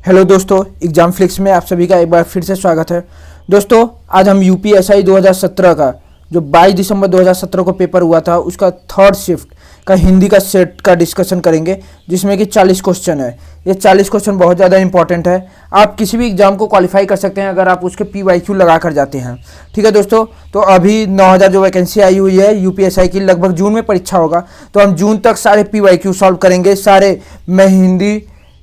Hello दोस्तों, exam flix में आप सभी का एक बार फिर से स्वागत है। दोस्तों, आज हम यूपीएसआई 2017 का जो 22 दिसंबर 2017 को पेपर हुआ था उसका थर्ड शिफ्ट का हिंदी का सेट का डिस्कशन करेंगे, जिसमें कि 40 क्वेश्चन है। ये 40 क्वेश्चन बहुत ज़्यादा इंपॉर्टेंट है। आप किसी भी एग्जाम को क्वालिफाई कर सकते हैं अगर आप उसके PYQ लगा कर जाते हैं। ठीक है दोस्तों, तो अभी 9000 जो वैकेंसी आई हुई है यूपीएसआई की, लगभग जून में परीक्षा होगा, तो हम जून तक सारे PYQ सॉल्व करेंगे। सारे मैं हिंदी,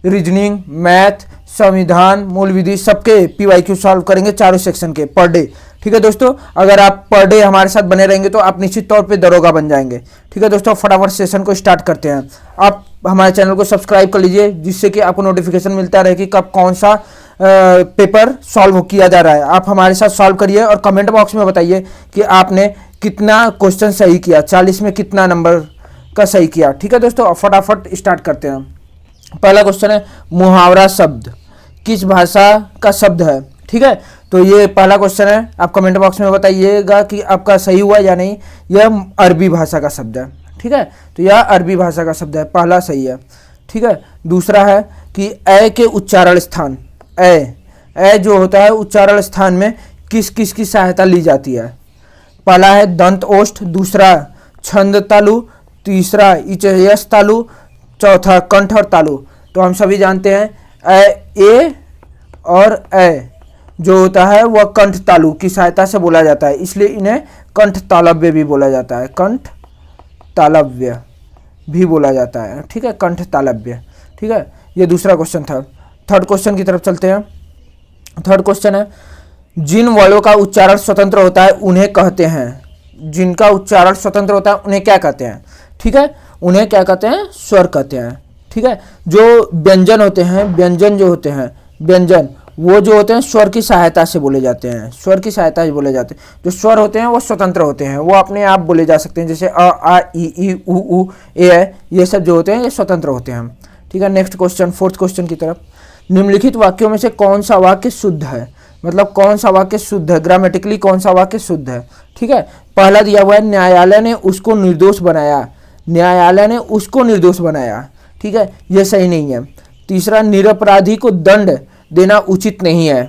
रीजनिंग, मैथ, संविधान, मूल विधि सबके PYQ सॉल्व करेंगे, चारों सेक्शन के पर डे। ठीक है दोस्तों, अगर आप पर डे हमारे साथ बने रहेंगे तो आप निश्चित तौर पे दरोगा बन जाएंगे। ठीक है दोस्तों, फटाफट सेशन को स्टार्ट करते हैं। आप हमारे चैनल को सब्सक्राइब कर लीजिए, जिससे कि आपको नोटिफिकेशन मिलता रहे कि कब कौन सा पेपर सॉल्व किया जा रहा है। आप हमारे साथ सॉल्व करिए और कमेंट बॉक्स में बताइए कि आपने कितना क्वेश्चन सही किया, 40 में कितना नंबर का सही किया। ठीक है दोस्तों, फटाफट स्टार्ट करते हैं। पहला क्वेश्चन है, मुहावरा शब्द किस भाषा का शब्द है। ठीक है, तो ये पहला क्वेश्चन है। आप कमेंट बॉक्स में बताइएगा कि आपका सही हुआ या नहीं। यह अरबी भाषा का शब्द है। ठीक है, तो यह अरबी भाषा का शब्द है, पहला सही है। ठीक है, दूसरा है कि ए के उच्चारण स्थान, ए जो होता है उच्चारण स्थान में किस किस की सहायता ली जाती है। पहला है दंत ओष्ठ, दूसरा छंद तालु, तीसरा इचयस तालु, चौथा कंठ और तालु। तो हम सभी जानते हैं ए और ए जो होता है वह कंठ तालु की सहायता से बोला जाता है, इसलिए इन्हें कंठ तालव्य भी बोला जाता है, कंठ तालव्य भी बोला जाता है। ठीक है, कंठ तालव्य। ठीक है, ये दूसरा क्वेश्चन था। थर्ड क्वेश्चन की तरफ चलते हैं। थर्ड क्वेश्चन है, जिन वर्णों का उच्चारण स्वतंत्र होता है उन्हें कहते हैं। जिनका उच्चारण स्वतंत्र होता है उन्हें क्या कहते हैं। ठीक है, उन्हें क्या कहते हैं, स्वर कहते हैं। ठीक है, जो व्यंजन होते हैं, व्यंजन जो होते हैं, व्यंजन वो जो होते हैं स्वर की सहायता से बोले जाते हैं, स्वर की सहायता से बोले जाते हैं। जो स्वर होते हैं वो स्वतंत्र होते हैं, वो अपने आप बोले जा सकते हैं, जैसे अ आ ई उ ए, ये सब जो होते हैं ये स्वतंत्र होते हैं। ठीक है, नेक्स्ट क्वेश्चन, फोर्थ क्वेश्चन की तरफ। निम्नलिखित वाक्यों में से कौन सा वाक्य शुद्ध है, मतलब कौन सा वाक्य शुद्ध है, ग्रामेटिकली कौन सा वाक्य शुद्ध है। ठीक है, पहला दिया हुआ है, न्यायालय ने उसको निर्दोष बनाया, न्यायालय ने उसको निर्दोष बनाया। ठीक है, यह सही नहीं है। तीसरा, निरपराधी को दंड देना उचित नहीं है।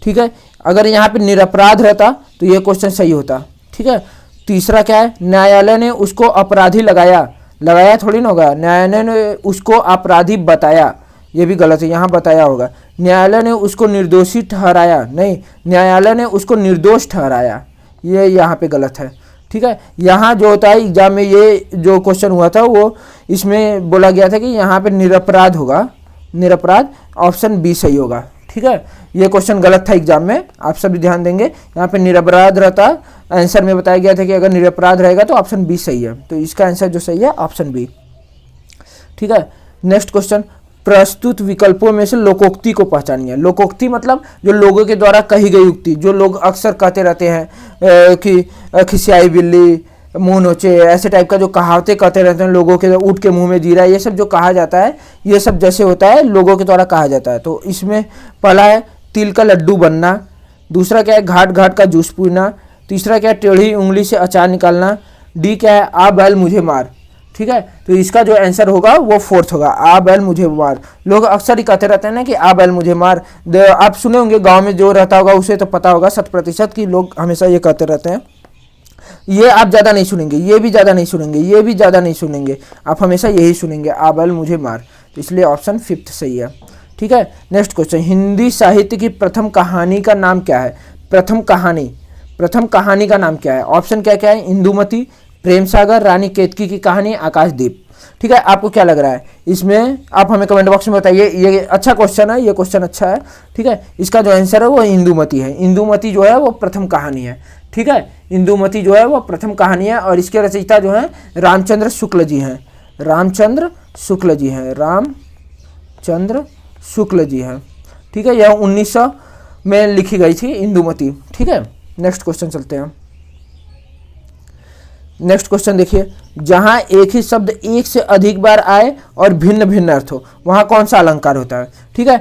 ठीक है, अगर यहाँ पे निरपराध रहता तो यह क्वेश्चन सही होता। ठीक है, तीसरा क्या है, न्यायालय ने उसको अपराधी लगाया, लगाया थोड़ी ना होगा, न्यायालय ने उसको अपराधी बताया, यह भी गलत है, यहाँ बताया होगा। न्यायालय ने उसको निर्दोषी ठहराया, नहीं, न्यायालय ने उसको निर्दोष ठहराया, ये यहाँ पे गलत है। ठीक है, यहाँ जो होता है एग्जाम में ये जो क्वेश्चन हुआ था वो इसमें बोला गया था कि यहाँ पे निरपराध होगा, निरपराध, ऑप्शन बी सही होगा। ठीक है, ये क्वेश्चन गलत था एग्जाम में, आप सभी ध्यान देंगे। यहाँ पे निरपराध रहता, आंसर में बताया गया था कि अगर निरपराध रहेगा तो ऑप्शन बी सही है, तो इसका आंसर जो सही है ऑप्शन बी। ठीक है, नेक्स्ट क्वेश्चन, प्रस्तुत विकल्पों में से लोकोक्ति को पहचानिए। लोकोक्ति मतलब जो लोगों के द्वारा कही गई उक्ति, जो लोग अक्सर कहते रहते हैं कि खिसियाई बिल्ली मुंह नोचे, ऐसे टाइप का जो कहावतें कहते रहते हैं लोगों के, ऊँट के मुंह में जीरा, ये सब जो कहा जाता है, ये सब जैसे होता है लोगों के द्वारा कहा जाता है। तो इसमें पहला है तिल का लड्डू बनना, दूसरा क्या है घाट घाट का जूस पीना, तीसरा क्या है टेढ़ी उंगली से अचार निकालना, डी क्या है आ बैल मुझे मार। ठीक है, तो इसका जो आंसर होगा वो फोर्थ होगा, आ बैल मुझे मार। लोग अक्सर ही कहते रहते हैं ना कि आ बैल मुझे मार। आप सुने होंगे, गांव में जो रहता होगा उसे तो पता होगा 100% कि लोग हमेशा ये कहते रहते हैं। ये आप ज़्यादा नहीं सुनेंगे, ये भी ज़्यादा नहीं सुनेंगे, ये भी ज़्यादा नहीं सुनेंगे, आप हमेशा यही सुनेंगे, आ बैल मुझे मार। तो इसलिए ऑप्शन फिफ्थ सही है। ठीक है, नेक्स्ट क्वेश्चन, हिंदी साहित्य की प्रथम कहानी का नाम क्या है। प्रथम कहानी, प्रथम कहानी का नाम क्या है। ऑप्शन क्या क्या है, इंदुमती, प्रेम सागर, रानी केतकी की कहानी, आकाशदीप। ठीक है, आपको क्या लग रहा है इसमें, आप हमें कमेंट बॉक्स में बताइए। ये अच्छा क्वेश्चन है, ये क्वेश्चन अच्छा है। ठीक है, इसका जो आंसर है वो इंदुमती है। इंदुमती जो है वो प्रथम कहानी है। ठीक है, इंदुमती जो है वो प्रथम कहानी है और इसके रचयिता जो हैं रामचंद्र शुक्ल जी हैं, रामचंद्र शुक्ल जी हैं, रामचंद्र शुक्ल जी हैं। ठीक है, यह 1900 में लिखी गई थी इंदुमती। ठीक है, नेक्स्ट क्वेश्चन चलते हैं। नेक्स्ट क्वेश्चन देखिए, जहां एक ही शब्द एक से अधिक बार आए और भिन्न भिन्न अर्थ हो, वहां कौन सा अलंकार होता है? ठीक है,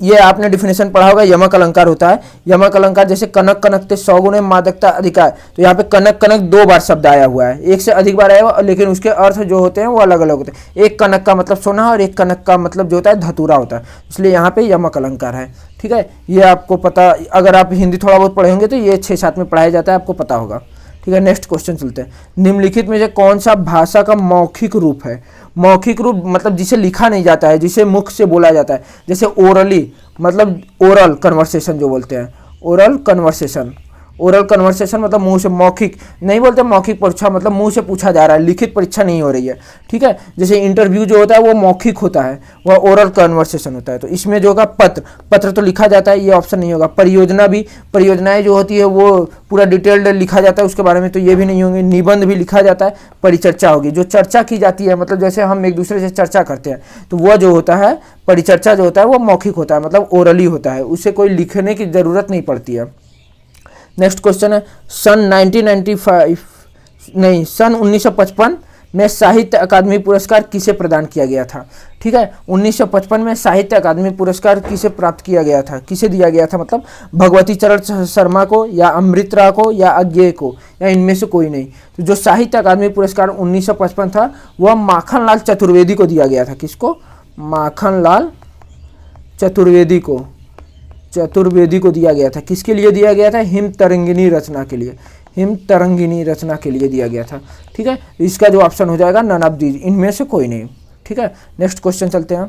ये आपने डिफिनेशन पढ़ा होगा, यमक अलंकार होता है। यमक अलंकार जैसे कनक कनकते 100 गुणे मादकता अधिकार, तो यहाँ पे कनक कनक 2 बार शब्द आया हुआ है, एक से अधिक बार आया हुआ, लेकिन उसके अर्थ जो होते हैं वो अलग अलग होते हैं। एक कनक का मतलब सोना और एक कनक का मतलब जो होता है धतूरा होता है, इसलिए यहाँ पे यमक अलंकार है। ठीक है, ये आपको पता, अगर आप हिंदी थोड़ा बहुत पढ़े होंगे तो ये 6-7 में पढ़ाया जाता है, आपको पता होगा। ठीक है, नेक्स्ट क्वेश्चन चलते हैं। निम्नलिखित में से कौन सा भाषा का मौखिक रूप है? मौखिक रूप मतलब जिसे लिखा नहीं जाता है, जिसे मुख से बोला जाता है, जैसे ओरली मतलब ओरल कन्वर्सेशन जो बोलते हैं, ओरल कन्वर्सेशन। ओरल कन्वर्सेशन मतलब मुंह से, मौखिक नहीं बोलते, मौखिक परीक्षा मतलब मुंह से पूछा जा रहा है, लिखित परीक्षा नहीं हो रही है। ठीक है, जैसे इंटरव्यू जो होता है वो मौखिक होता है, वह ओरल कन्वर्सेशन होता है। तो इसमें जो होगा पत्र, पत्र तो लिखा जाता है, ये ऑप्शन नहीं होगा। परियोजना भी, परियोजनाएं जो होती है वो पूरा डिटेल्ड लिखा जाता है उसके बारे में, तो ये भी नहीं होंगे। निबंध भी लिखा जाता है। परिचर्चा होगी, जो चर्चा की जाती है, मतलब जैसे हम एक दूसरे से चर्चा करते हैं, तो वह जो होता है परिचर्चा जो होता है वो मौखिक होता है, मतलब ओरली होता है, उसे कोई लिखने की जरूरत नहीं पड़ती है। नेक्स्ट क्वेश्चन है, सन 1955 में साहित्य अकादमी पुरस्कार किसे प्रदान किया गया था? ठीक है, 1955 में साहित्य अकादमी पुरस्कार किसे प्राप्त किया गया था, किसे दिया गया था? मतलब भगवती चरण शर्मा को, या अमृत राय को, या अज्ञेय को, या इनमें से कोई नहीं। तो जो साहित्य अकादमी पुरस्कार 1955 था वह माखनलाल चतुर्वेदी को दिया गया था। किसको? माखनलाल चतुर्वेदी को, चतुर्वेदी को दिया गया था। किसके लिए दिया गया था? हिम तरंगिनी रचना के लिए, हिम तरंगिनी रचना के लिए दिया गया था। ठीक है, इसका जो ऑप्शन हो जाएगा नन ऑफ दीज, इनमें से कोई नहीं। ठीक है, नेक्स्ट क्वेश्चन चलते हैं।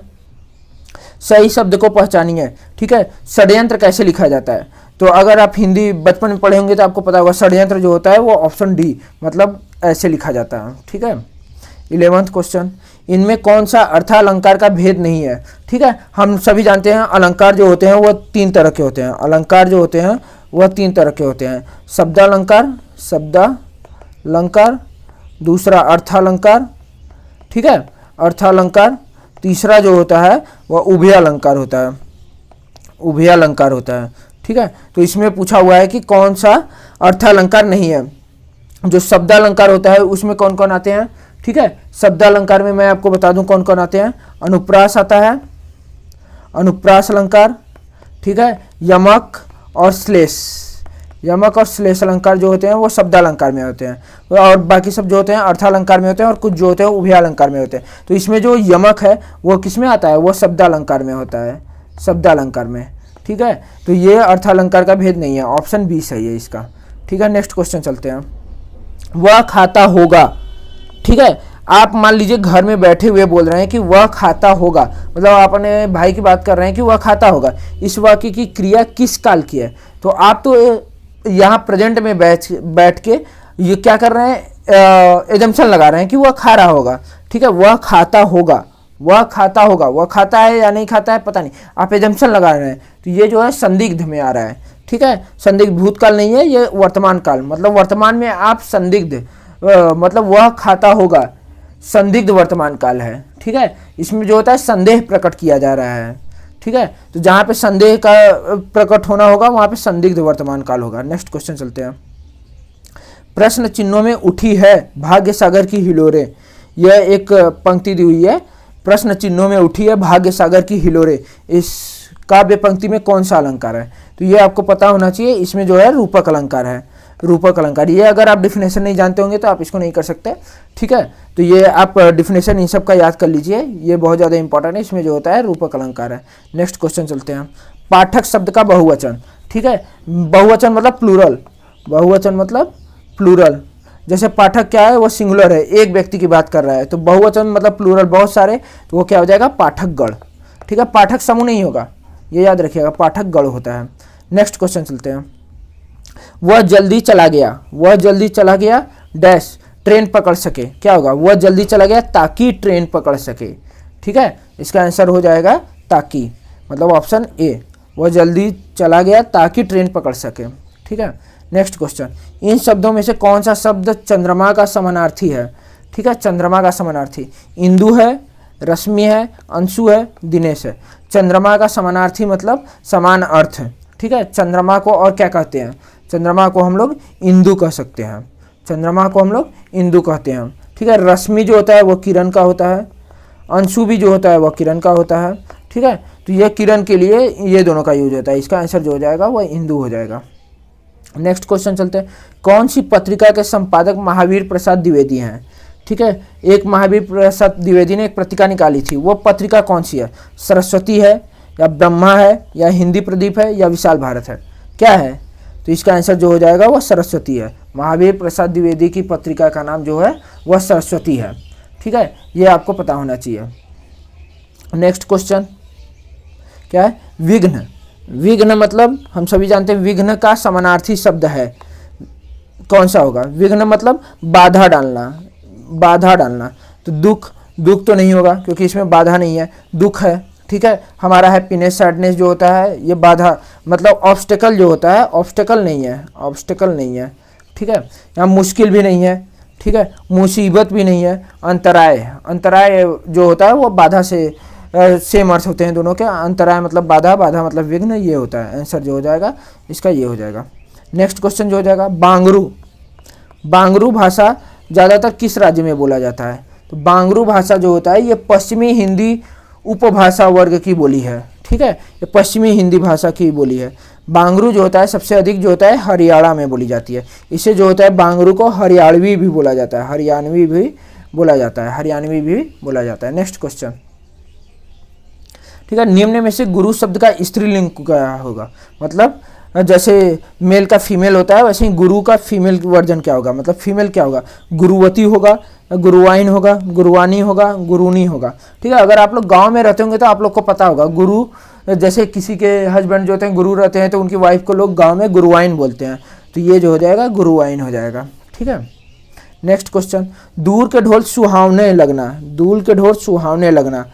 सही शब्द को पहचानिए। ठीक है, षड्यंत्र कैसे लिखा जाता है? तो अगर आप हिंदी बचपन में पढ़े होंगे तो आपको पता होगा, षड्यंत्र जो होता है वो ऑप्शन डी, मतलब ऐसे लिखा जाता है। ठीक है, 11th क्वेश्चन, इनमें कौन सा अर्थालंकार का भेद नहीं है? ठीक है, हम सभी जानते हैं अलंकार जो होते हैं वो 3 तरह के होते हैं। अलंकार जो होते हैं वह 3 तरह के होते हैं। शब्दालंकार, शब्दालंकार, दूसरा अर्थालंकार। ठीक है, अर्थालंकार। तीसरा जो होता है वह उभयालंकार होता है, उभयालंकार होता है। ठीक है, तो इसमें पूछा हुआ है कि कौन सा अर्थालंकार नहीं है। जो शब्दालंकार होता है उसमें कौन कौन आते हैं? ठीक है, शब्दालंकार में मैं आपको बता दूं कौन कौन आते हैं। अनुप्रास आता है, अनुप्रास अलंकार। ठीक है, यमक और श्लेष, यमक और श्लेष अलंकार जो होते हैं वो शब्दालंकार में होते हैं, और बाकी सब जो होते हैं अर्थालंकार में होते हैं, और कुछ जो होते हैं उभयालंकार में होते हैं। तो इसमें जो यमक है वो किस में आता है? वो शब्दालंकार में होता है, शब्दालंकार में। ठीक है, तो ये अर्थालंकार का भेद नहीं है, ऑप्शन बी सही है इसका। ठीक है, नेक्स्ट क्वेश्चन चलते हैं। वह खाता होगा। ठीक है, आप मान लीजिए घर में बैठे हुए बोल रहे हैं कि वह खाता होगा, मतलब आप अपने भाई की बात कर रहे हैं कि वह खाता होगा। इस वाक्य की क्रिया किस काल की है? तो आप तो यहाँ प्रेजेंट में बैठ के ये क्या कर रहे हैं? एजम्पशन लगा रहे हैं कि वह खा रहा होगा। ठीक है, वह खाता होगा, वह खाता होगा, वह खाता है या नहीं खाता है पता नहीं, आप एजम्पशन लगा रहे हैं, तो ये जो है संदिग्ध में आ रहा है। ठीक है, संदिग्ध भूतकाल नहीं है, ये वर्तमान काल, मतलब वर्तमान में आप संदिग्ध, मतलब वह खाता होगा, संदिग्ध वर्तमान काल है। ठीक है, इसमें जो होता है संदेह प्रकट किया जा रहा है। ठीक है, तो जहाँ पे संदेह का प्रकट होना होगा वहाँ पे संदिग्ध वर्तमान काल होगा। नेक्स्ट क्वेश्चन चलते हैं। प्रश्न चिन्हों में उठी है भाग्य सागर की हिलोरे, यह एक पंक्ति दी हुई है। प्रश्न चिन्हों में उठी है भाग्य सागर की हिलोरे, इस काव्य पंक्ति में कौन सा अलंकार है? तो ये आपको पता होना चाहिए, इसमें जो है रूपक अलंकार है, रूपक अलंकार। ये अगर आप डिफिनेशन नहीं जानते होंगे तो आप इसको नहीं कर सकते। ठीक है, तो ये आप डिफिनेशन इन सब का याद कर लीजिए, ये बहुत ज़्यादा इंपॉर्टेंट है। इसमें जो होता है रूपक अलंकार है। नेक्स्ट क्वेश्चन चलते हैं। पाठक शब्द का बहुवचन। ठीक है, बहुवचन मतलब प्लूरल, बहुवचन मतलब प्लूरल। जैसे पाठक क्या है? वो सिंगुलर है, एक व्यक्ति की बात कर रहा है, तो बहुवचन मतलब प्लूरल, बहुत सारे, तो वो क्या हो जाएगा? पाठकगण। ठीक है, पाठक समूह नहीं होगा, ये याद रखिएगा, पाठकगण होता है। नेक्स्ट क्वेश्चन चलते हैं। वह जल्दी चला गया, वह जल्दी चला गया डैश ट्रेन पकड़ सके, क्या होगा? वह जल्दी चला गया ताकि ट्रेन पकड़ सके। ठीक है, इसका आंसर हो जाएगा ताकि, मतलब ऑप्शन ए, वह जल्दी चला गया ताकि ट्रेन पकड़ सके। ठीक है, नेक्स्ट क्वेश्चन। इन शब्दों में से कौन सा शब्द चंद्रमा का समानार्थी है? ठीक है, चंद्रमा का समानार्थी इंदु है, रश्मि है, अंशु है, दिनेश है। चंद्रमा का समानार्थी मतलब समान अर्थ है। ठीक है, चंद्रमा को और क्या कहते हैं? चंद्रमा को हम लोग इंदु कह सकते हैं, चंद्रमा को हम लोग इंदु कहते हैं, ठीक है। रश्मि जो होता है वो किरण का होता है, अंशु भी जो होता है वह किरण का होता है, ठीक है। तो ये किरण के लिए ये दोनों का यूज होता है, इसका आंसर जो हो जाएगा वह इंदु हो जाएगा। नेक्स्ट क्वेश्चन चलते हैं, कौन सी पत्रिका के संपादक महावीर प्रसाद द्विवेदी हैं, ठीक है। एक महावीर प्रसाद द्विवेदी ने एक पत्रिका निकाली थी, वो पत्रिका कौन सी है? सरस्वती है या ब्रह्मा है या हिंदी प्रदीप है या विशाल भारत है, क्या है? तो इसका आंसर जो हो जाएगा वह सरस्वती है। महावीर प्रसाद द्विवेदी की पत्रिका का नाम जो है वह सरस्वती है, ठीक है। ये आपको पता होना चाहिए। नेक्स्ट क्वेश्चन क्या है? विघ्न। विघ्न मतलब हम सभी जानते हैं विघ्न का समानार्थी शब्द है, कौन सा होगा? विघ्न मतलब बाधा डालना, बाधा डालना। तो दुख, दुख तो नहीं होगा क्योंकि इसमें बाधा नहीं है, दुख है, ठीक है। हमारा हैप्पीनेस, सैडनेस जो होता है ये बाधा मतलब ऑब्स्टेकल जो होता है, ऑब्स्टेकल नहीं है, ऑब्स्टेकल नहीं है, ठीक है। यहाँ मुश्किल भी नहीं है, ठीक है। मुसीबत भी नहीं है। अंतराय, अंतराय जो होता है वो बाधा से सेम अर्थ होते हैं दोनों के। अंतराय मतलब बाधा, बाधा मतलब विघ्न, ये होता है। आंसर जो हो जाएगा इसका ये हो जाएगा। नेक्स्ट क्वेश्चन जो हो जाएगा, बांगरू। बांगरू भाषा ज़्यादातर किस राज्य में बोला जाता है? तो बांगरू भाषा जो होता है ये पश्चिमी हिंदी उपभाषा वर्ग की बोली है, ठीक है। ये पश्चिमी हिंदी भाषा की बोली है। बांगरू जो होता है सबसे अधिक जो होता है हरियाणा में बोली जाती है। इसे जो होता है बांगरू को हरियाणवी भी बोला जाता है, हरियाणवी भी बोला जाता है, हरियाणवी भी बोला जाता है। नेक्स्ट क्वेश्चन, ठीक है। निम्न में से गुरु शब्द का स्त्रीलिंग क्या होगा? मतलब जैसे मेल का फीमेल होता है वैसे ही गुरु का फीमेल वर्जन क्या होगा? मतलब फीमेल क्या होगा? गुरुवती होगा, गुरुवाइन होगा, गुरुवानी होगा, गुरुनी होगा, ठीक है। अगर आप लोग गांव में रहते होंगे तो आप लोग को पता होगा, गुरु जैसे किसी के हस्बैंड जो होते हैं गुरु रहते हैं तो उनकी वाइफ को लोग गांव में गुरुवाइन बोलते हैं, तो ये जो हो जाएगा गुरुवाइन हो जाएगा, ठीक है। नेक्स्ट क्वेश्चन, दूर के ढोल सुहावने लगना। दूर के ढोल सुहावने लगना,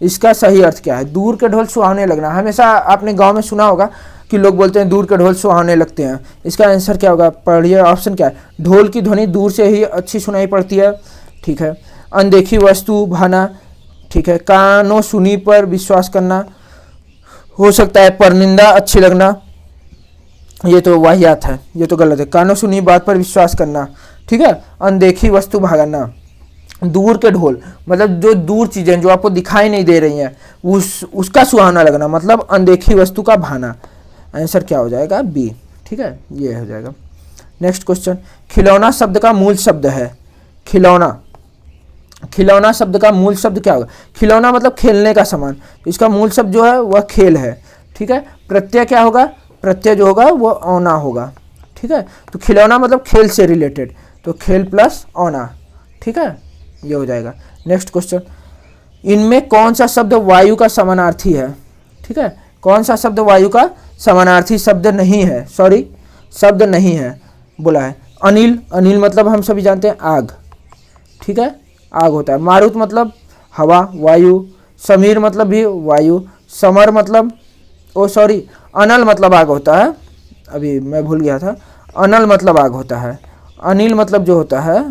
इसका सही अर्थ क्या है? दूर के ढोल सुहावने लगना, हमेशा आपने गांव में सुना होगा कि लोग बोलते हैं दूर के ढोल सुहावने लगते हैं। इसका आंसर क्या होगा? पढ़िए, ऑप्शन क्या है? ढोल की ध्वनि दूर से ही अच्छी सुनाई पड़ती है, ठीक है। अनदेखी वस्तु भाना, ठीक है। कानों सुनी पर विश्वास करना, हो सकता है परनिंदा अच्छी लगना, ये तो वाहियात है, ये तो गलत है। कानों सुनी बात पर विश्वास करना, ठीक है। अनदेखी वस्तु भागना। दूर के ढोल मतलब जो दूर चीजें जो आपको दिखाई नहीं दे रही हैं उसका सुहावना लगना, मतलब अनदेखी वस्तु का भाना। आंसर क्या हो जाएगा? बी, ठीक है, ये हो जाएगा। नेक्स्ट क्वेश्चन, खिलौना शब्द का मूल शब्द है। खिलौना, खिलौना शब्द का मूल शब्द क्या होगा? खिलौना मतलब खेलने का सामान, इसका मूल शब्द जो है वह खेल है, ठीक है। प्रत्यय क्या होगा? प्रत्यय जो होगा वो औना होगा, ठीक है। तो खिलौना मतलब खेल से रिलेटेड, तो खेल प्लस औना, ठीक है, ये हो जाएगा। नेक्स्ट क्वेश्चन, इनमें कौन सा शब्द वायु का समानार्थी है? ठीक है, कौन सा शब्द वायु का समानार्थी शब्द नहीं है? सॉरी, शब्द नहीं है बोला है। अनिल, अनिल मतलब हम सभी जानते हैं आग, ठीक है, आग होता है। मारुत मतलब हवा, वायु। समीर मतलब भी वायु। समर मतलब अनल मतलब आग होता है, अभी मैं भूल गया था, अनल मतलब आग होता है। अनिल मतलब जो होता है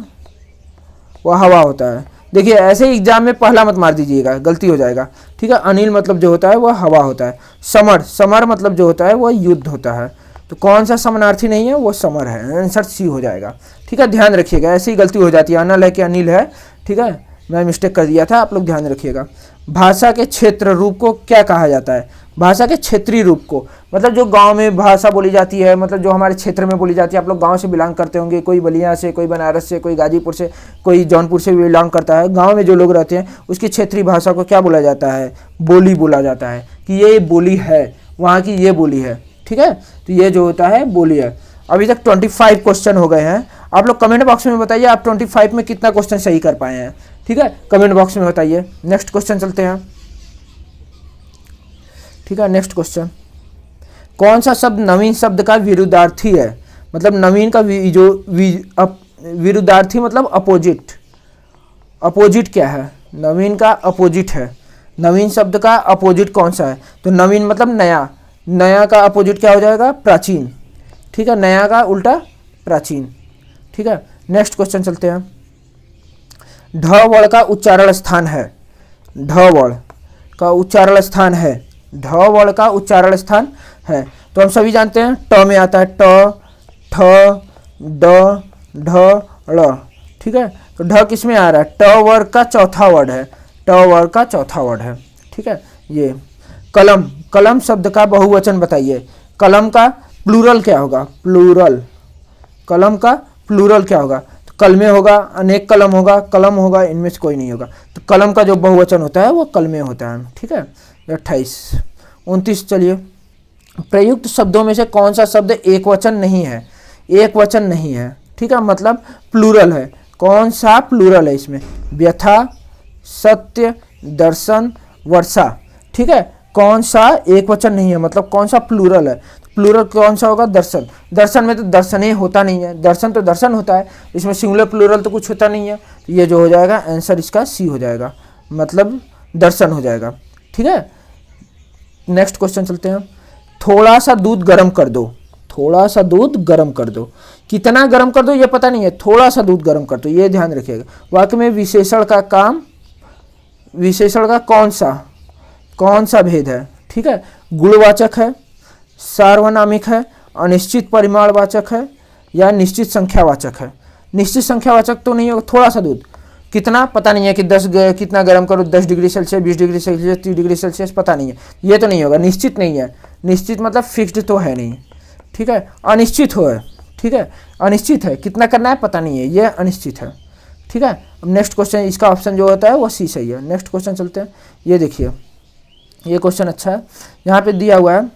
वह हवा होता है। देखिए ऐसे ही एग्जाम में पहला मत मार दीजिएगा, गलती हो जाएगा, ठीक है। अनिल मतलब जो होता है वह हवा होता है। समर, समर मतलब जो होता है वह युद्ध होता है। तो कौन सा समानार्थी नहीं है? वो समर है। आंसर सी हो जाएगा, ठीक है। ध्यान रखिएगा, ऐसे ही गलती हो जाती है, अनल है कि अनिल है, ठीक है, मैं मिस्टेक कर दिया था, आप लोग ध्यान रखिएगा। भाषा के क्षेत्र रूप को क्या कहा जाता है? भाषा के क्षेत्रीय रूप को मतलब जो गांव में भाषा बोली जाती है, मतलब जो हमारे क्षेत्र में बोली जाती है। आप लोग गांव से बिलोंग करते होंगे, कोई बलिया से, कोई बनारस से, कोई गाजीपुर से, कोई जौनपुर से बिलोंग करता है। गांव में जो लोग रहते हैं उसकी क्षेत्रीय भाषा को क्या बोला जाता है? बोली बोला जाता है, कि ये बोली है, वहाँ की ये बोली है, ठीक है। तो ये जो होता है बोली है। अभी तक 25 क्वेश्चन हो गए हैं। आप लोग कमेंट बॉक्स में बताइए आप 25 में कितना क्वेश्चन सही कर पाए हैं, ठीक है, कमेंट बॉक्स में बताइए। नेक्स्ट क्वेश्चन चलते हैं, ठीक है। नेक्स्ट क्वेश्चन, कौन सा शब्द नवीन शब्द का विरुद्धार्थी है? मतलब नवीन का विरुद्धार्थी मतलब अपोजिट। अपोजिट क्या है? नवीन का अपोजिट है। नवीन शब्द का अपोजिट कौन सा है? तो नवीन मतलब नया, नया का अपोजिट क्या हो जाएगा? प्राचीन, ठीक है, नया का उल्टा प्राचीन, ठीक है। नेक्स्ट क्वेश्चन चलते हैं, ढ वर्ण का उच्चारण स्थान है। ढ वर्ण का उच्चारण स्थान है, ढ वर्ण का उच्चारण स्थान है। तो हम सभी जानते हैं ट में आता है ट, ठ, ड, ढ ड़, ठीक है। तो ढ किसमें आ रहा है, ट वर्ग का चौथा वर्ड है, ट वर्ग का चौथा वर्ड है, ठीक है। ये कलम, कलम शब्द का बहुवचन बताइए, कलम का प्लूरल क्या होगा, प्लूरल, कलम का प्लूरल क्या होगा, तो कलमे होगा, अनेक कलम होगा, कलम होगा, इनमें से कोई नहीं होगा। तो कलम का जो बहुवचन होता है वो कलमे होता है, ठीक है। 28 29 चलिए, प्रयुक्त शब्दों में से कौन सा शब्द एक वचन नहीं है, एक वचन नहीं है, ठीक है, मतलब प्लूरल है, कौन सा प्लूरल है इसमें, व्यथा, सत्य, दर्शन, वर्षा, ठीक है। कौन सा एक वचन नहीं है, मतलब कौन सा प्लूरल है, प्लूरल कौन सा होगा, दर्शन, दर्शन में तो दर्शने होता नहीं है, दर्शन तो दर्शन होता है, इसमें सिंगुलर प्लूरल तो कुछ होता नहीं है, तो ये जो हो जाएगा आंसर इसका सी हो जाएगा, मतलब दर्शन हो जाएगा, ठीक है। नेक्स्ट क्वेश्चन चलते हैं, थोड़ा सा दूध गर्म कर दो, थोड़ा सा दूध गर्म कर दो, कितना गर्म कर दो ये पता नहीं है, थोड़ा सा दूध गर्म कर दो, ये ध्यान रखिएगा। वाक्य में विशेषण का काम, विशेषण का कौन सा भेद है, ठीक है, गुणवाचक है, सार्वनामिक है, अनिश्चित परिमाणवाचक है, या निश्चित संख्यावाचक है। निश्चित संख्यावाचक तो नहीं होगा, थोड़ा सा दूध, कितना पता नहीं है कि 10 कितना गर्म करो, 10 degree Celsius, 20 degree Celsius, 30 degree Celsius, पता नहीं है, ये तो नहीं होगा, निश्चित नहीं है, निश्चित मतलब फिक्स्ड तो है नहीं, ठीक है। अनिश्चित हो है, ठीक है, अनिश्चित है, कितना करना है पता नहीं है, ये अनिश्चित है, ठीक है। अब नेक्स्ट क्वेश्चन, इसका ऑप्शन जो होता है वो सी सही है। नेक्स्ट क्वेश्चन चलते हैं, ये देखिए, ये क्वेश्चन अच्छा है, यहाँ पे दिया हुआ है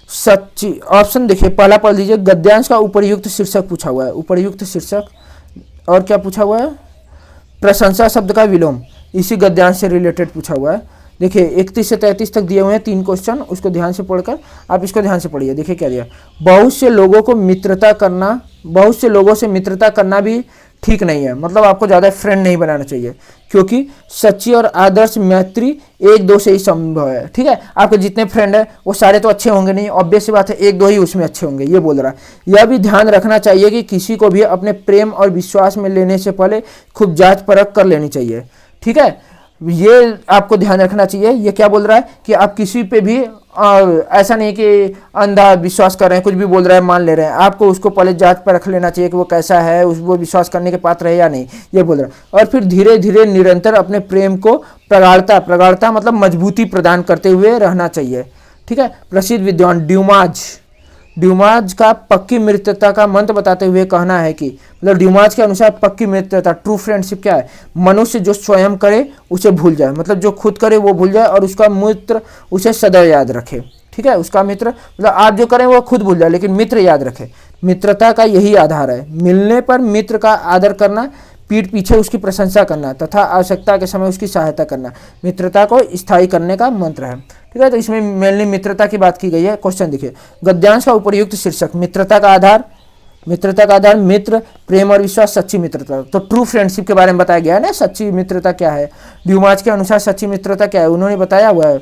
सच्ची, ऑप्शन देखिए, पहला पढ़ लीजिए, गद्यांश का उपर्युक्त शीर्षक पूछा हुआ है, उपर्युक्त शीर्षक, और क्या पूछा हुआ है, प्रशंसा शब्द का विलोम, इसी गद्यांश से रिलेटेड पूछा हुआ है। देखिए 31 से 33 तक दिए हुए हैं 3 क्वेश्चन, उसको ध्यान से पढ़कर आप इसको ध्यान से पढ़िए। देखिए क्या दिया, बहुत से लोगों को मित्रता करना, बहुत से लोगों से मित्रता करना भी ठीक नहीं है, मतलब आपको ज़्यादा फ्रेंड नहीं बनाना चाहिए, क्योंकि सच्ची और आदर्श मैत्री एक दो से ही संभव है, ठीक है। आपके जितने फ्रेंड हैं वो सारे तो अच्छे होंगे नहीं, ऑब्वियस सी बात है, एक दो ही उसमें अच्छे होंगे, ये बोल रहा है। यह भी ध्यान रखना चाहिए कि किसी को भी अपने प्रेम और विश्वास में लेने से पहले खूब जांच परख कर लेनी चाहिए, ठीक है, ये आपको ध्यान रखना चाहिए। ये क्या बोल रहा है कि आप किसी पे भी ऐसा नहीं कि अंधा विश्वास कर रहे हैं, कुछ भी बोल रहा है मान ले रहे हैं, आपको उसको पहले जांच पर रख लेना चाहिए कि वो कैसा है, वो विश्वास करने के पात्र है या नहीं, ये बोल रहा है। और फिर धीरे धीरे निरंतर अपने प्रेम को प्रगाढ़ता मतलब मजबूती प्रदान करते हुए रहना चाहिए, ठीक है। प्रसिद्ध विद्वान ड्यूमाज का पक्की मित्रता का मंत्र बताते हुए कहना है कि, मतलब ड्यूमाज के अनुसार पक्की मित्रता, ट्रू फ्रेंडशिप क्या है, मनुष्य जो स्वयं करे उसे भूल जाए, मतलब जो खुद करे वो भूल जाए और उसका मित्र उसे सदैव याद रखे, ठीक है। उसका मित्र मतलब आप जो करें वो खुद भूल जाए लेकिन मित्र याद रखे। मित्रता का यही आधार है, मिलने पर मित्र का आदर करना, पीठ पीछे उसकी प्रशंसा करना तथा आवश्यकता के समय उसकी सहायता करना मित्रता को स्थायी करने का मंत्र है, ठीक है। तो इसमें मेनली मित्रता की बात की गई है। क्वेश्चन देखिए, गद्यांश का उपयुक्त शीर्षक, मित्रता का आधार मित्र, प्रेम और विश्वास, सच्ची मित्रता। तो ट्रू फ्रेंडशिप के बारे में बताया गया है ना, सच्ची मित्रता क्या है, ड्यूमाज के अनुसार सच्ची मित्रता क्या है उन्होंने बताया हुआ है।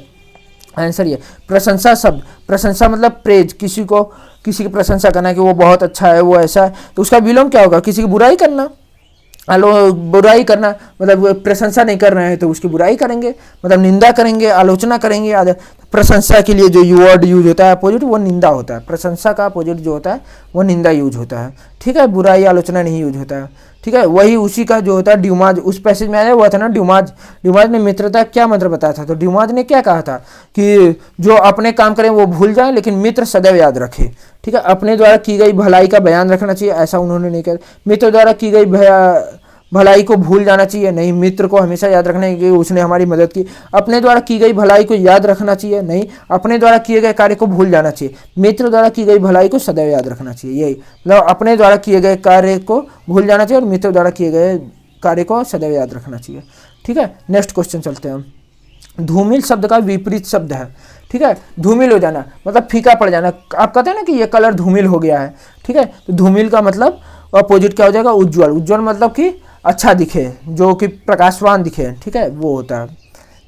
आंसर ये, प्रशंसा शब्द, प्रशंसा मतलब प्रेज, किसी की प्रशंसा करना कि वो बहुत अच्छा है, वो ऐसा है, तो उसका विलोम क्या होगा, किसी की बुराई करना, बुराई करना, मतलब प्रशंसा नहीं कर रहे हैं तो उसकी बुराई करेंगे, मतलब निंदा करेंगे, आलोचना करेंगे। प्रशंसा के लिए जो वर्ड यूज होता है अपोजिट वो निंदा होता है, प्रशंसा का अपोजिट जो होता है वो निंदा यूज होता है, ठीक है, बुराई आलोचना नहीं यूज होता है, ठीक है। वही उसी का जो होता है ड्यूमाज, उस पैसेज में आया हुआ था ना, ड्यूमाज ने मित्रता क्या मंत्र बताया था, तो ड्यूमाज ने क्या कहा था कि जो अपने काम करें वो भूल जाए लेकिन मित्र सदैव याद रखे, ठीक है। अपने द्वारा की गई भलाई का बयान रखना चाहिए, ऐसा उन्होंने नहीं कहा। मित्र द्वारा की गई भलाई को भूल जाना चाहिए, नहीं, मित्र को हमेशा याद रखना है कि उसने हमारी मदद की। अपने द्वारा की गई भलाई को याद रखना चाहिए, नहीं, अपने द्वारा किए गए कार्य को भूल जाना चाहिए। मित्र द्वारा की गई भलाई को सदैव याद रखना चाहिए, यही मतलब अपने द्वारा किए गए कार्य को भूल जाना चाहिए और मित्र द्वारा किए गए कार्य को सदैव याद रखना चाहिए, ठीक है। नेक्स्ट क्वेश्चन चलते हैं, धूमिल शब्द का विपरीत शब्द है, ठीक है। धूमिल हो जाना मतलब फीका पड़ जाना, आप कहते हैं ना कि ये कलर धूमिल हो गया है, ठीक है, तो धूमिल का मतलब अपोजिट क्या हो जाएगा, उज्ज्वल। उज्ज्वल मतलब कि अच्छा दिखे, जो कि प्रकाशवान दिखे, ठीक है, वो होता है।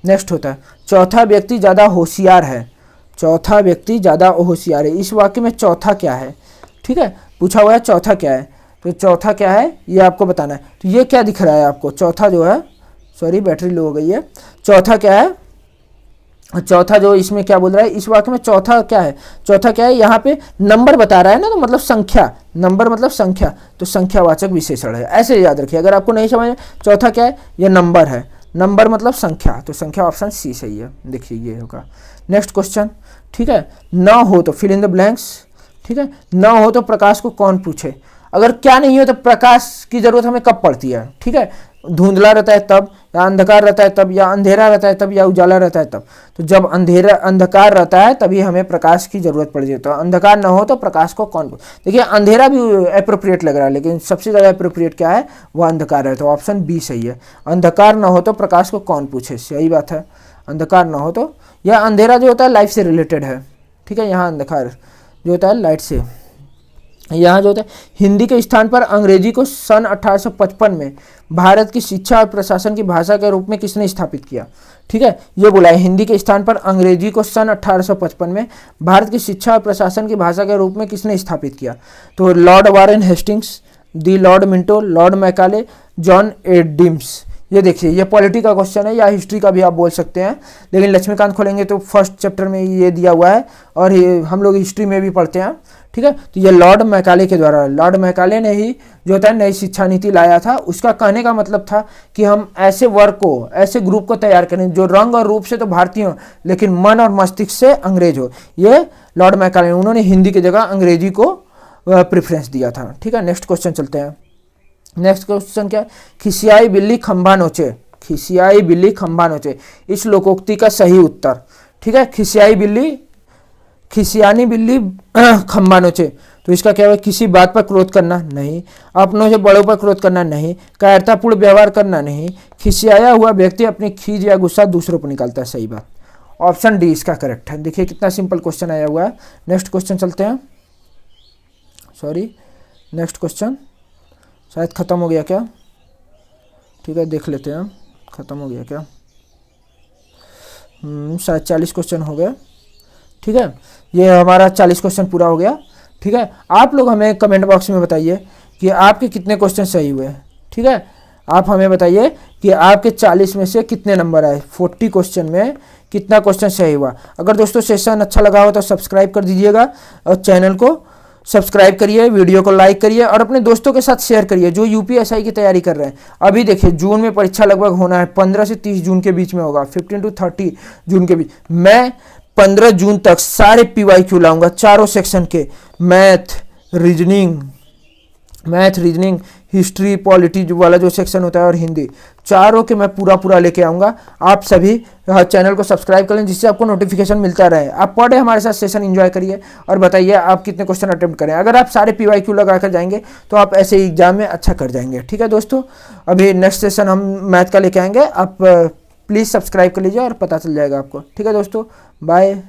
नेक्स्ट होता है, चौथा व्यक्ति ज़्यादा होशियार है, चौथा व्यक्ति ज़्यादा होशियार है, इस वाक्य में चौथा क्या है, ठीक है, पूछा हुआ है चौथा क्या है, तो चौथा क्या है ये आपको बताना है। तो ये क्या दिख रहा है आपको, चौथा जो है, सॉरी बैटरी लो हो गई है, चौथा क्या है, और चौथा जो इसमें क्या बोल रहा है, इस वाक्य में चौथा क्या है, चौथा क्या है, यहाँ पे नंबर बता रहा है ना, तो मतलब संख्या, नंबर मतलब संख्या, तो संख्यावाचक विशेषण है, ऐसे याद रखिए। अगर आपको नहीं समझ, चौथा क्या है, ये नंबर है, नंबर मतलब संख्या, तो संख्या ऑप्शन सी सही है। देखिए ये होगा। नेक्स्ट क्वेश्चन, ठीक है, न हो तो फिल इन द ब्लैंक्स, ठीक है, न हो तो प्रकाश को कौन पूछे। अगर क्या नहीं हो तो प्रकाश की जरूरत हमें कब पड़ती है, ठीक है, धुंधला रहता है तब, या अंधकार रहता है तब, या अंधेरा रहता है तब, या उजाला रहता है तब। तो जब अंधकार रहता है तभी हमें प्रकाश की जरूरत पड़ जाती है। तो अंधकार न हो तो प्रकाश को कौन, देखिए अंधेरा भी अप्रोप्रिएट लग रहा है, लेकिन सबसे ज़्यादा अप्रोप्रिएट क्या है, वो अंधकार है, तो ऑप्शन बी सही है। अंधकार न हो तो प्रकाश को कौन पूछे, सही बात है। अंधकार न हो तो, यह अंधेरा जो होता है लाइट से रिलेटेड है, ठीक है, यहाँ अंधकार जो होता है लाइट से, यहाँ जो होता है। हिंदी के स्थान पर अंग्रेजी को सन 1855 में भारत की शिक्षा और प्रशासन की भाषा के रूप में किसने स्थापित किया, ठीक है, ये बोला है, हिंदी के स्थान पर अंग्रेजी को सन 1855 में भारत की शिक्षा और प्रशासन की भाषा के रूप में किसने स्थापित किया। तो lord Warren Hastings, the lord Minto, lord Macaulay, John Adams. ये देखिए, ये पॉलिटी का क्वेश्चन है या हिस्ट्री का भी आप बोल सकते हैं, लेकिन लक्ष्मीकांत खोलेंगे तो फर्स्ट चैप्टर में ये दिया हुआ है, और ये हम लोग हिस्ट्री में भी पढ़ते हैं, ठीक है। तो ये लॉर्ड मैकाले के द्वारा, लॉर्ड मैकाले ने ही जो होता है नई शिक्षा नीति लाया था। उसका कहने का मतलब था कि हम ऐसे वर्ग को, ऐसे ग्रुप को तैयार करें जो रंग और रूप से तो भारतीय हो, लेकिन मन और मस्तिष्क से अंग्रेज हो। ये लॉर्ड मैकाले, उन्होंने हिंदी की जगह अंग्रेजी को प्रेफरेंस दिया था, ठीक है। नेक्स्ट क्वेश्चन चलते हैं। नेक्स्ट क्वेश्चन क्या है, खिसियाई बिल्ली खंभा नोचे, खिसियाई बिल्ली खंभा नोचे, इस लोकोक्ति का सही उत्तर, ठीक है। खिसियाई बिल्ली, खिसियानी बिल्ली खंभा नोचे, तो इसका क्या है, किसी बात पर क्रोध करना नहीं, अपनों से बड़ों पर क्रोध करना नहीं, कायरतापूर्ण व्यवहार करना नहीं, खिसियाया हुआ व्यक्ति अपनी खीज या गुस्सा दूसरों पर निकालता है, सही बात, ऑप्शन डी इसका करेक्ट है। देखिए कितना सिंपल क्वेश्चन आया हुआ है। नेक्स्ट क्वेश्चन चलते हैं, सॉरी नेक्स्ट क्वेश्चन शायद ख़त्म हो गया क्या, ठीक है देख लेते हैं, ख़त्म हो गया क्या, शायद 40 क्वेश्चन हो गया, ठीक है। ये हमारा 40 क्वेश्चन पूरा हो गया, ठीक है। आप लोग हमें कमेंट बॉक्स में बताइए कि आपके कितने क्वेश्चन सही हुए, ठीक है। आप हमें बताइए कि आपके 40 में से कितने नंबर आए, 40 क्वेश्चन में कितना क्वेश्चन सही हुआ। अगर दोस्तों सेशन अच्छा लगा हो तो सब्सक्राइब कर दीजिएगा, और चैनल को सब्सक्राइब करिए, वीडियो को लाइक करिए, और अपने दोस्तों के साथ शेयर करिए जो यूपीएसआई की तैयारी कर रहे हैं। अभी देखिए जून में परीक्षा लगभग होना है, 15 से 30 जून के बीच में होगा, 15 to 30 जून के बीच। मैं 15 जून तक सारे PYQ लाऊंगा, चारों सेक्शन के, मैथ, रीजनिंग, हिस्ट्री, पॉलिटी वाला जो सेक्शन होता है, और हिंदी, चारों के मैं पूरा लेके आऊँगा। आप सभी चैनल को सब्सक्राइब कर लें जिससे आपको नोटिफिकेशन मिलता रहे। आप पढ़े हमारे साथ सेशन एंजॉय करिए, और बताइए आप कितने क्वेश्चन अटेम्प्ट करें। अगर आप सारे PYQ लगा कर जाएंगे तो आप ऐसे एग्जाम में अच्छा कर जाएंगे, ठीक है दोस्तों। अभी नेक्स्ट सेशन हम मैथ का लेके आएंगे, आप प्लीज़ सब्सक्राइब कर लीजिए और पता चल जाएगा आपको, ठीक है दोस्तों। बाय।